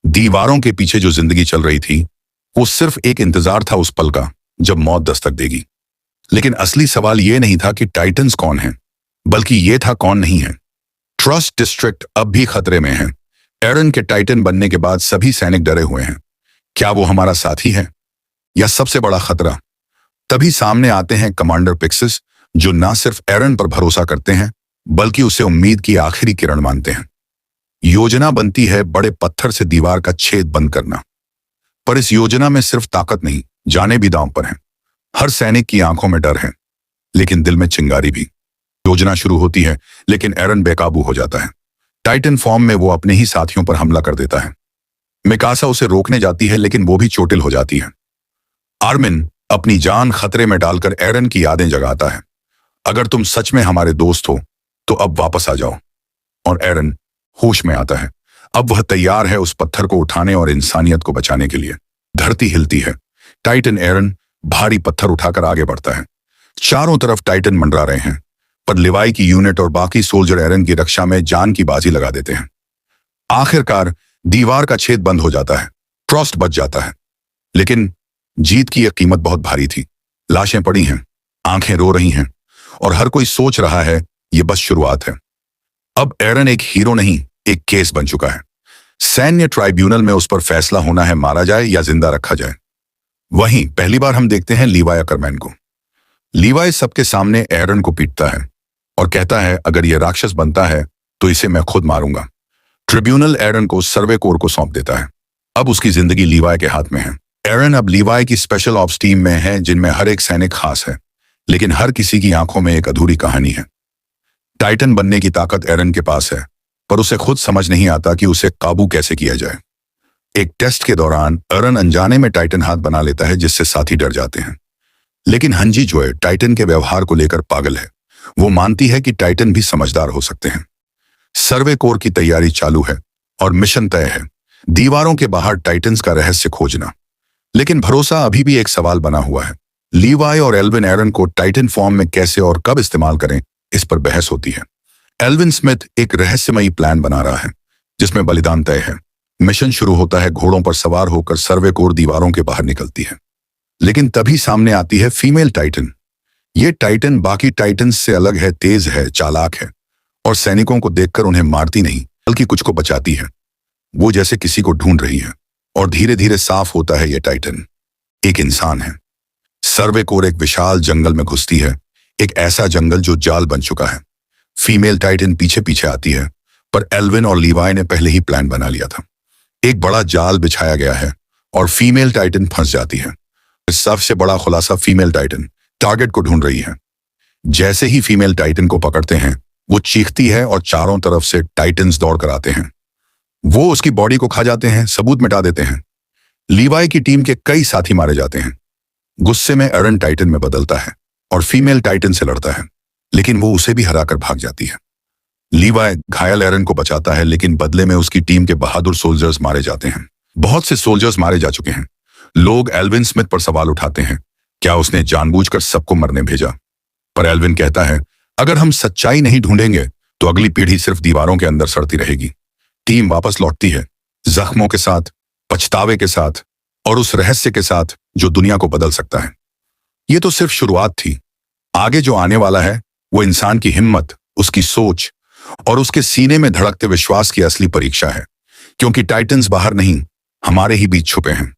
दीवारों के पीछे जो जिंदगी चल रही थी वो सिर्फ एक इंतजार था उस पल का जब मौत दस्तक देगी। लेकिन असली सवाल ये नहीं था कि टाइटन्स कौन हैं, बल्कि ये था कौन नहीं है। ट्रस्ट डिस्ट्रिक्ट अब भी खतरे में है। एरन के टाइटन बनने के बाद सभी सैनिक डरे हुए हैं। क्या वो हमारा साथी है या सबसे बड़ा खतरा? तभी सामने आते हैं कमांडर पिक्सिस, जो ना सिर्फ एरन पर भरोसा करते हैं बल्कि उसे उम्मीद की आखिरी किरण मानते हैं। योजना बनती है बड़े पत्थर से दीवार का छेद बंद करना, पर इस योजना में सिर्फ ताकत नहीं, जाने भी दांव पर हैं। हर सैनिक की आंखों में डर है, लेकिन दिल में चिंगारी भी। योजना शुरू होती है, लेकिन एरन बेकाबू हो जाता है। टाइटन फॉर्म में वो अपने ही साथियों पर हमला कर देता है। मिकासा उसे रोकने जाती है, लेकिन वो भी चोटिल हो जाती है। आर्मिन अपनी जान खतरे में डालकर एरन की यादें जगाता है। अगर तुम सच में हमारे दोस्त हो तो अब वापस आ जाओ। और एरन होश में आता है। अब वह तैयार है उस पत्थर को उठाने और इंसानियत को बचाने के लिए। धरती हिलती है। टाइटन एरन भारी पत्थर उठाकर आगे बढ़ता है। चारों तरफ टाइटन मंडरा रहे हैं, पर लिवाई की यूनिट और बाकी सोल्जर एरन की रक्षा में जान की बाजी लगा देते हैं। आखिरकार दीवार का छेद बंद हो जाता है। ट्रस्ट बच जाता है, लेकिन जीत की यह कीमत बहुत भारी थी। लाशें पड़ी हैं, आंखें रो रही हैं, और हर कोई सोच रहा है यह बस शुरुआत है। अब एरन एक हीरो नहीं, एक केस बन चुका है। सैन्य ट्राइब्यूनल में उस पर फैसला होना है, मारा जाए या जिंदा रखा जाए। वहीं पहली बार हम देखते हैं लीवाई अकरमैन को। लीवाई सबके सामने एरन को पीटता है और कहता है, अगर यह राक्षस बनता है तो इसे मैं खुद मारूंगा। ट्रिब्यूनल एरन को सर्वे कोर को सौंप देता है। अब उसकी जिंदगी लीवाई के हाथ में है। एरन अब लीवाई की स्पेशल ऑप्स टीम में है, जिनमें हर एक सैनिक खास है, लेकिन हर किसी की आंखों में एक अधूरी कहानी है। टाइटन बनने की ताकत एरन के पास है, पर उसे खुद समझ नहीं आता कि उसे काबू कैसे किया जाए। एक टेस्ट के दौरान एरन अनजाने में टाइटन हाथ बना लेता है, जिससे साथी डर जाते हैं। लेकिन हंजी जो है टाइटन के व्यवहार को लेकर पागल है। वो मानती है कि टाइटन भी समझदार हो सकते हैं। सर्वे कोर की तैयारी चालू है और मिशन तय है, दीवारों के बाहर टाइटन्स का रहस्य खोजना। लेकिन भरोसा अभी भी एक सवाल बना हुआ है। लीवाई और एल्विन एरन को टाइटन फॉर्म में कैसे और कब इस्तेमाल करें, इस पर बहस होती है। एल्विन स्मिथ एक रहस्यमयी प्लान बना रहा है, जिसमें बलिदान तय है। मिशन शुरू होता है। घोड़ों पर सवार होकर सर्वे कोर दीवारों के बाहर निकलती है। लेकिन तभी सामने आती है फीमेल टाइटन। ये टाइटन बाकी टाइटन्स से अलग है, तेज है, चालाक है, और सैनिकों को देखकर उन्हें मारती नहीं बल्कि कुछ को बचाती है। वो जैसे किसी को ढूंढ रही है। और धीरे धीरे साफ होता है, ये टाइटन एक इंसान है। सर्वे कोर एक विशाल जंगल में घुसती है, एक ऐसा जंगल जो जाल बन चुका है। फीमेल टाइटन पीछे पीछे आती है, पर एल्विन और लीवाई ने पहले ही प्लान बना लिया था। एक बड़ा जाल बिछाया गया है और फीमेल टाइटन फंस जाती है। सबसे बड़ा खुलासा, फीमेल टाइटन टारगेट को ढूंढ रही है। जैसे ही फीमेल टाइटन को पकड़ते हैं, वो चीखती है और चारों तरफ से टाइटन्स दौड़ कर आते हैं। वो उसकी बॉडी को खा जाते हैं, सबूत मिटा देते हैं। लीवाई की टीम के कई साथी मारे जाते हैं। गुस्से में एरन टाइटन में बदलता है और फीमेल टाइटन से लड़ता है, लेकिन वो उसे भी हराकर भाग जाती है। लीवाई घायल एरन को बचाता है, लेकिन बदले में उसकी टीम के बहादुर सोल्जर्स मारे जाते हैं। बहुत से सोल्जर्स मारे जा चुके हैं। लोग एल्विन स्मिथ पर सवाल उठाते हैं, क्या उसने जानबूझकर सबको मरने भेजा? पर एल्विन कहता है, अगर हम सच्चाई नहीं ढूंढेंगे तो अगली पीढ़ी सिर्फ दीवारों के अंदर सड़ती रहेगी। टीम वापस लौटती है, जख्मों के साथ, पछतावे के साथ, और उस रहस्य के साथ जो दुनिया को बदल सकता है। ये तो सिर्फ शुरुआत थी। आगे जो आने वाला है वो इंसान की हिम्मत, उसकी सोच और उसके सीने में धड़कते विश्वास की असली परीक्षा है। क्योंकि टाइटन्स बाहर नहीं, हमारे ही बीच छुपे हैं।